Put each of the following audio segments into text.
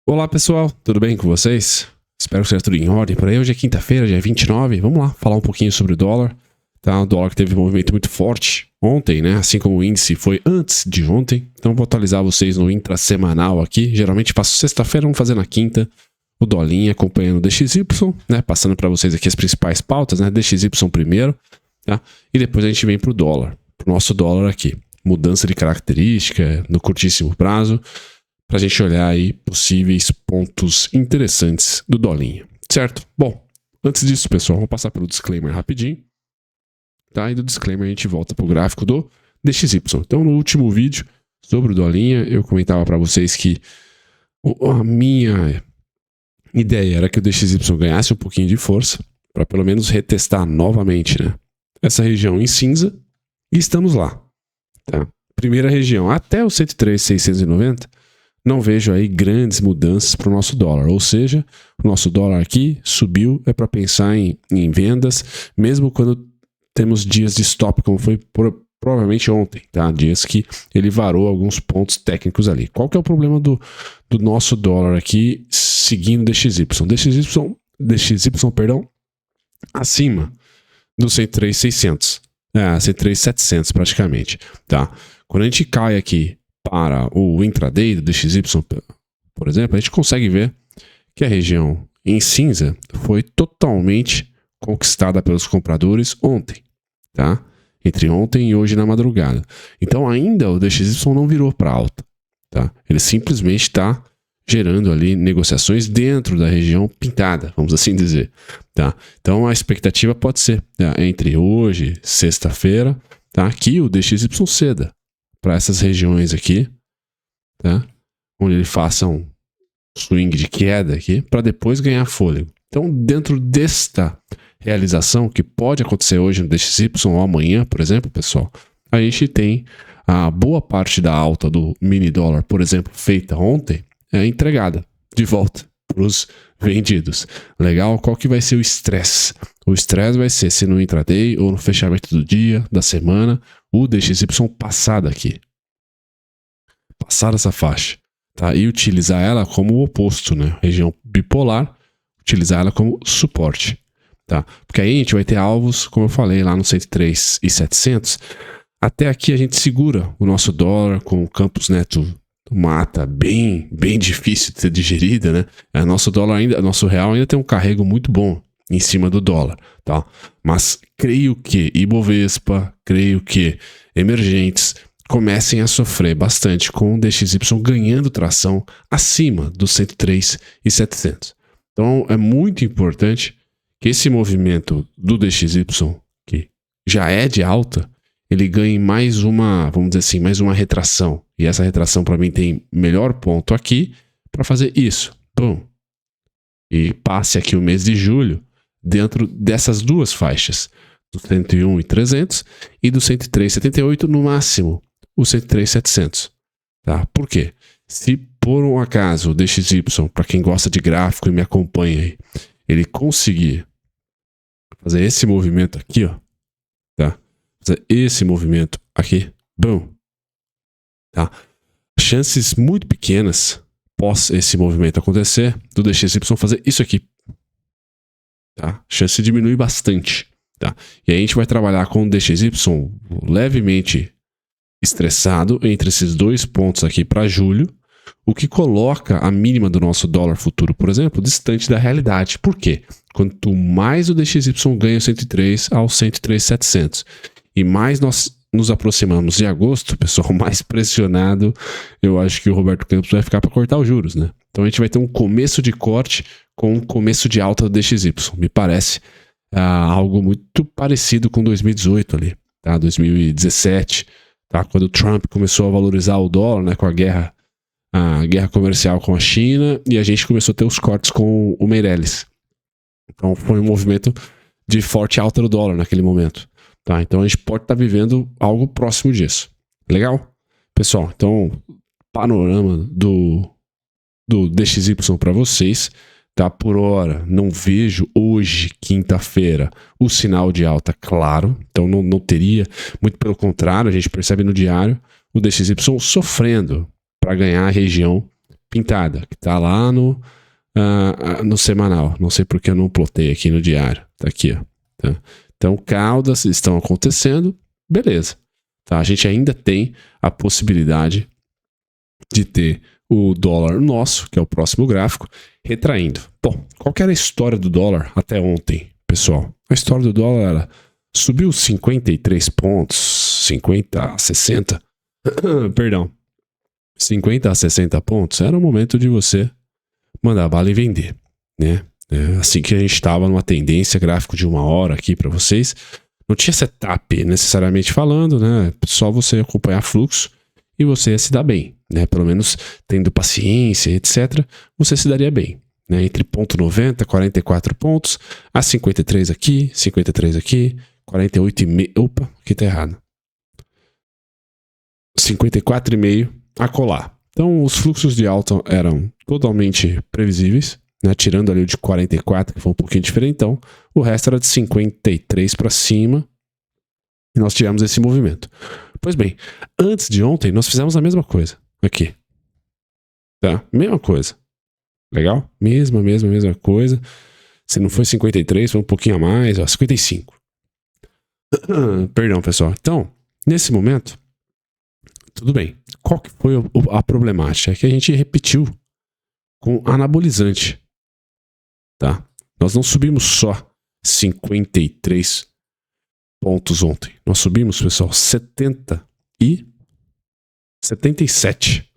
Olá pessoal, tudo bem com vocês? Espero que seja tudo em ordem. Por aí hoje é quinta-feira, dia 29. Vamos lá, falar um pouquinho sobre o dólar. Tá? O dólar que teve um movimento muito forte ontem, né? Assim como o índice foi antes de ontem. Então vou atualizar vocês no intrasemanal aqui. Geralmente faço sexta-feira, vamos fazer na quinta. O dolinha acompanhando o DXY, né? Passando para vocês aqui as principais pautas, né? DXY primeiro, tá? E depois a gente vem pro dólar, pro nosso dólar aqui. Mudança de característica no curtíssimo prazo, para a gente olhar aí possíveis pontos interessantes do dolinha, certo? Bom, antes disso, pessoal, vamos passar pelo disclaimer rapidinho, tá? E do disclaimer a gente volta para o gráfico do DXY. Então, no último vídeo sobre o dolinha, eu comentava para vocês que a minha ideia era que o DXY ganhasse um pouquinho de força, para pelo menos retestar novamente, né? Essa região em cinza, e estamos lá, tá? Primeira região, até o 103,690, não vejo aí grandes mudanças para o nosso dólar, ou seja, o nosso dólar aqui subiu, é para pensar em vendas, mesmo quando temos dias de stop, como foi provavelmente ontem, tá? Dias que ele varou alguns pontos técnicos ali. Qual que é o problema do nosso dólar aqui seguindo DXY? DXY, perdão, acima do 103,600, 103,700 praticamente, tá? Quando a gente cai aqui para o intraday do DXY, por exemplo, a gente consegue ver que a região em cinza foi totalmente conquistada pelos compradores ontem, tá? Entre ontem e hoje na madrugada. Então ainda o DXY não virou para alta, tá? Ele simplesmente está gerando ali negociações dentro da região pintada, vamos assim dizer, tá? Então a expectativa pode ser, tá? Entre hoje, sexta-feira, tá? Que o DXY ceda para essas regiões aqui, tá? Onde ele faça um swing de queda aqui, para depois ganhar fôlego. Então, dentro desta realização, que pode acontecer hoje no DXY ou amanhã, por exemplo, pessoal, a gente tem a boa parte da alta do mini dólar, por exemplo, feita ontem, entregada de volta para os vendidos. Legal? Qual que vai ser o estresse? O estresse vai ser se no intraday ou no fechamento do dia, da semana, o DXY passar daqui. Passar essa faixa, tá? E utilizar ela como o oposto, né? Região bipolar, utilizar ela como suporte, tá? Porque aí a gente vai ter alvos, como eu falei, lá no 103,700. Até aqui a gente segura o nosso dólar com o Campos Neto mata bem difícil de ser digerida, né? Nosso dólar ainda, nosso real ainda tem um carrego muito bom em cima do dólar, tá? Mas creio que Ibovespa, creio que emergentes comecem a sofrer bastante com o DXY ganhando tração acima dos 103,700. Então é muito importante que esse movimento do DXY, que já é de alta, ele ganhe mais uma, vamos dizer assim, mais uma retração. E essa retração para mim tem melhor ponto aqui para fazer isso. Pum. E passe aqui o mês de julho dentro dessas duas faixas, do 101,300 e do 103,78 no máximo, o 103,700. Tá? Por quê? Se por um acaso o DXY, para quem gosta de gráfico e me acompanha aí, ele conseguir fazer esse movimento aqui, ó, tá? Fazer esse movimento aqui, bom, tá? Chances muito pequenas, após esse movimento acontecer, do DXY fazer isso aqui, tá? Chance diminui bastante, tá? E aí a gente vai trabalhar com o DXY levemente estressado entre esses dois pontos aqui para julho, o que coloca a mínima do nosso dólar futuro, por exemplo, distante da realidade. Por quê? Quanto mais o DXY ganha o 103 ao 103,700 e mais nós nos aproximamos de agosto, pessoal, mais pressionado eu acho que o Roberto Campos vai ficar para cortar os juros, né? Então a gente vai ter um começo de corte com um começo de alta do DXY. Me parece algo muito parecido com 2018 ali, tá? 2017, tá? Quando o Trump começou a valorizar o dólar, né? Com a guerra comercial com a China, e a gente começou a ter os cortes com o Meirelles. Então foi um movimento de forte alta do dólar naquele momento, tá? Então a gente pode estar vivendo algo próximo disso. Legal? Pessoal, então panorama do DXY para vocês, tá? Por hora, não vejo hoje, quinta-feira, o sinal de alta claro, então não teria, muito pelo contrário, a gente percebe no diário o DXY sofrendo para ganhar a região pintada, que tá lá no semanal. Não sei porque eu não plotei aqui no diário. Tá aqui, ó. Tá? Então, caudas estão acontecendo, beleza. Tá? A gente ainda tem a possibilidade de ter o dólar nosso, que é o próximo gráfico, retraindo. Bom, qual que era a história do dólar até ontem, pessoal? A história do dólar era, subiu 53 pontos, 50 a 60, perdão, 50 a 60 pontos, era o momento de você mandar bala e vender, né? Assim que a gente estava numa tendência, gráfico de 1 hora aqui para vocês, não tinha setup necessariamente falando, né? Só você acompanhar fluxo e você ia se dar bem, né? Pelo menos tendo paciência, etc., você se daria bem, né? Entre ponto 90, 44 pontos, a 53 aqui, 48,5, opa, aqui tá errado. 54,5 a colar. Então, os fluxos de alta eram totalmente previsíveis, né? Tirando ali o de 44, que foi um pouquinho diferentão, o resto era de 53 para cima, e nós tivemos esse movimento. Pois bem, antes de ontem, nós fizemos a mesma coisa. Aqui. Tá? Mesma coisa. Legal? Mesma coisa. Se não foi 53, foi um pouquinho a mais, ó, 55. Perdão, pessoal. Então, nesse momento, tudo bem. Qual que foi a problemática? É que a gente repetiu com anabolizante. Tá? Nós não subimos só 53 pontos ontem. Nós subimos, pessoal, 70 e 77.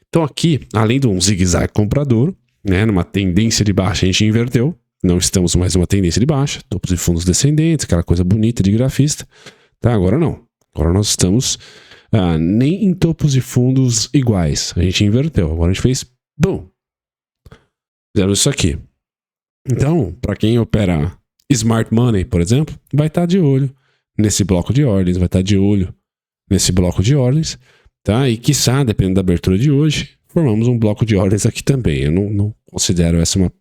Então aqui, além de um zigue-zague comprador, né, numa tendência de baixa, a gente inverteu. Não estamos mais numa tendência de baixa. Topos e fundos descendentes, aquela coisa bonita de grafista. Tá? Agora não. Agora nós estamos nem em topos e fundos iguais. A gente inverteu. Agora a gente fez BUM! Fizemos isso aqui. Então, para quem opera Smart Money, por exemplo, vai estar de olho nesse bloco de ordens, vai estar de olho nesse bloco de ordens, tá? E quiçá, dependendo da abertura de hoje, formamos um bloco de ordens aqui também. Eu não considero essa uma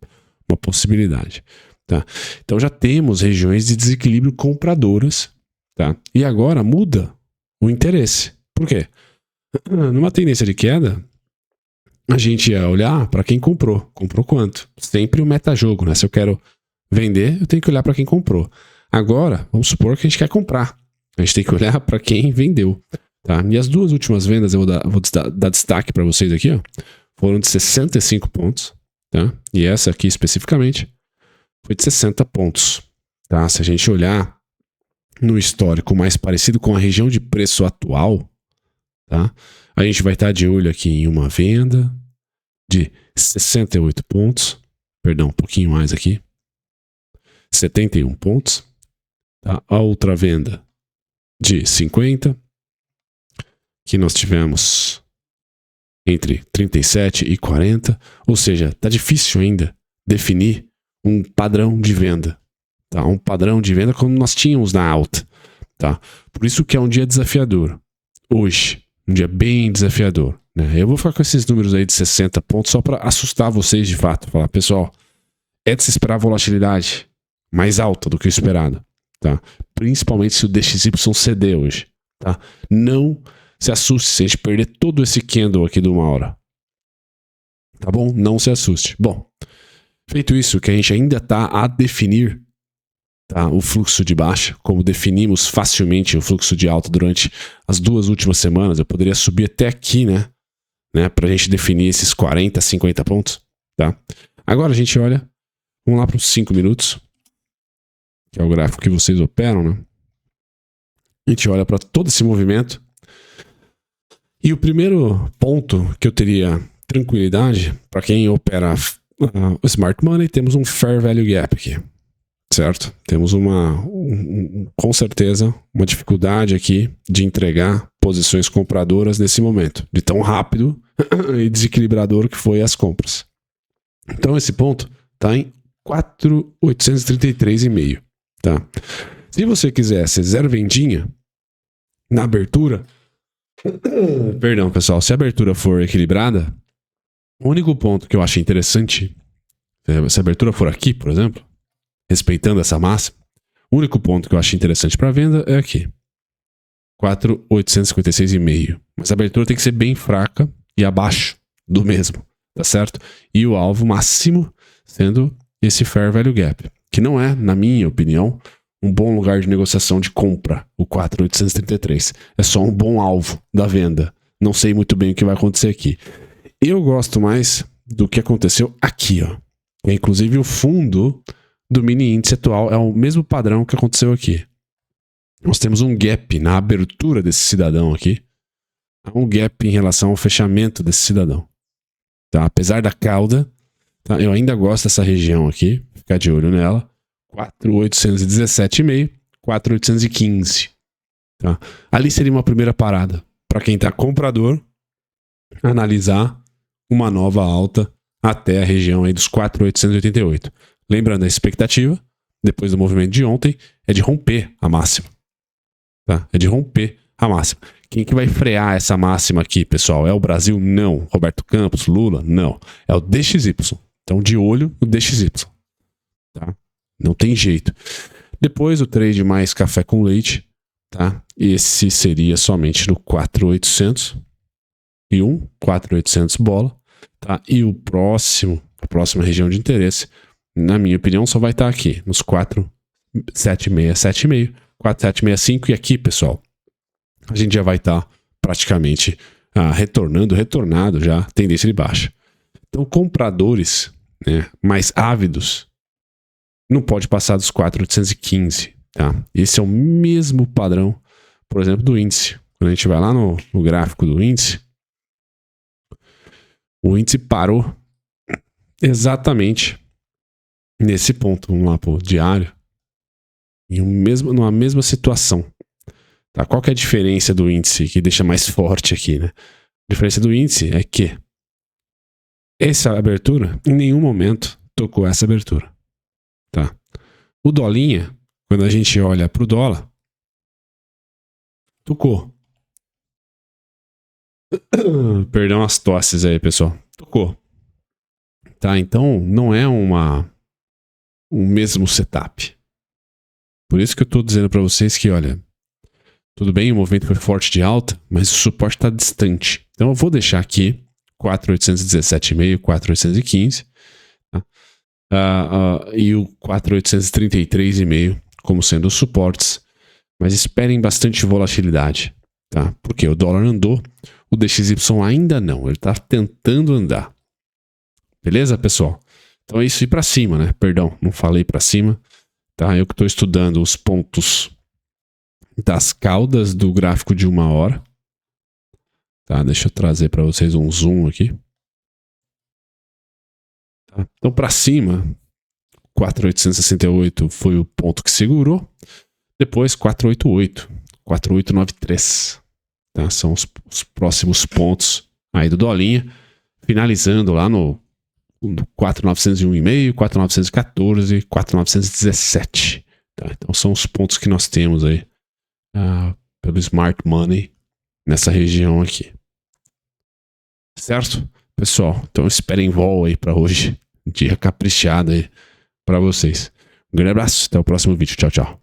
possibilidade, tá? Então já temos regiões de desequilíbrio compradoras, tá? E agora muda o interesse. Por quê? Numa tendência de queda, a gente ia olhar para quem comprou. Comprou quanto? Sempre o metajogo, né? Se eu quero vender, eu tenho que olhar para quem comprou. Agora, vamos supor que a gente quer comprar. A gente tem que olhar para quem vendeu. Tá? E as duas últimas vendas, eu vou dar destaque para vocês aqui, ó, foram de 65 pontos. Tá? E essa aqui especificamente foi de 60 pontos. Tá? Se a gente olhar no histórico mais parecido com a região de preço atual, tá? A gente vai estar de olho aqui em uma venda de 68 pontos. Perdão, um pouquinho mais aqui. 71 pontos. Tá? A outra venda de 50. Que nós tivemos entre 37 e 40. Ou seja, tá difícil ainda definir um padrão de venda. Tá? Um padrão de venda como nós tínhamos na alta. Tá? Por isso que é um dia desafiador. Hoje, um dia bem desafiador. Né? Eu vou ficar com esses números aí de 60 pontos só para assustar vocês de fato. Falar, pessoal, é de se esperar volatilidade mais alta do que o esperado. Tá? Principalmente se o DXY ceder hoje. Tá? Não se assuste se a gente perder todo esse candle aqui de 1 hora. Tá bom? Não se assuste. Bom, feito isso, que a gente ainda está a definir, tá, o fluxo de baixa, como definimos facilmente o fluxo de alta durante as 2 últimas semanas. Eu poderia subir até aqui, né, para a gente definir esses 40, 50 pontos. Tá? Agora a gente olha, vamos lá para os 5 minutos, que é o gráfico que vocês operam, né? A gente olha para todo esse movimento. E o primeiro ponto que eu teria tranquilidade, para quem opera o Smart Money, temos um Fair Value Gap aqui, certo? Temos com certeza uma dificuldade aqui de entregar posições compradoras nesse momento, de tão rápido e desequilibrador que foi as compras. Então esse ponto está em 4.833,5, tá? Se você quiser ser zero vendinha na abertura, perdão, pessoal, se a abertura for equilibrada, o único ponto que eu acho interessante, se a abertura for aqui, por exemplo, respeitando essa máxima, o único ponto que eu acho interessante para venda é aqui, 4.856,5. Mas a abertura tem que ser bem fraca e abaixo do mesmo, tá certo? E o alvo máximo sendo esse Fair Value Gap, que não é, na minha opinião, um bom lugar de negociação de compra, o 4.833. É só um bom alvo da venda. Não sei muito bem o que vai acontecer aqui. Eu gosto mais do que aconteceu aqui, ó. Inclusive o fundo do mini índice atual é o mesmo padrão que aconteceu aqui. Nós temos um gap na abertura desse cidadão aqui. Há um gap em relação ao fechamento desse cidadão. Tá? Apesar da cauda, tá? Eu ainda gosto dessa região aqui. Ficar de olho nela. 4.817,5, 4.815. Tá? Ali seria uma primeira parada. Para quem está comprador, analisar uma nova alta até a região aí dos 4.888. Lembrando, a expectativa, depois do movimento de ontem, é de romper a máxima. Tá? É de romper a máxima. Quem que vai frear essa máxima aqui, pessoal? É o Brasil? Não. Roberto Campos? Lula? Não. É o DXY. Então, de olho no DXY. Tá? Não tem jeito. Depois, o trade mais café com leite. Tá? Esse seria somente no 4.800. E 4.800 bola. Tá? E a próxima região de interesse, na minha opinião, só vai estar aqui, nos 4.76, 4.765. E aqui, pessoal, a gente já vai estar praticamente retornado já, tendência de baixa. Então, compradores, né, mais ávidos, não pode passar dos 4.815. Tá? Esse é o mesmo padrão, por exemplo, do índice. Quando a gente vai lá no gráfico do índice, o índice parou exatamente nesse ponto. Vamos lá para o diário. Numa mesma situação. Tá? Qual que é a diferença do índice que deixa mais forte aqui? Né? A diferença do índice é que essa abertura, em nenhum momento, tocou essa abertura. Tá? O dolinha, quando a gente olha para o dólar, tocou. Perdão as tosses aí, pessoal. Tocou. Tá? Então, não é um mesmo setup. Por isso que eu estou dizendo para vocês que, olha, tudo bem, o movimento foi forte de alta, mas o suporte está distante. Então, eu vou deixar aqui 4.817,5, 4.815, tá? E o 4.833,5 como sendo os suportes. Mas esperem bastante volatilidade. Tá? Porque o dólar andou, o DXY ainda não. Ele está tentando andar. Beleza, pessoal? Então é isso, ir para cima, né? Perdão, não falei para cima. Tá? Eu que estou estudando os pontos das caudas do gráfico de 1 hora. Tá? Deixa eu trazer para vocês um zoom aqui. Tá? Então, para cima, 4.868 foi o ponto que segurou. Depois, 4.88, 4.893. Tá? São os próximos pontos aí do dolinha. Finalizando lá no 4.901,5, 4.914, 4.917. Tá? Então, são os pontos que nós temos aí pelo Smart Money nessa região aqui. Certo? Pessoal, então esperem vol aí para hoje. Dia caprichado aí para vocês. Um grande abraço, até o próximo vídeo. Tchau, tchau.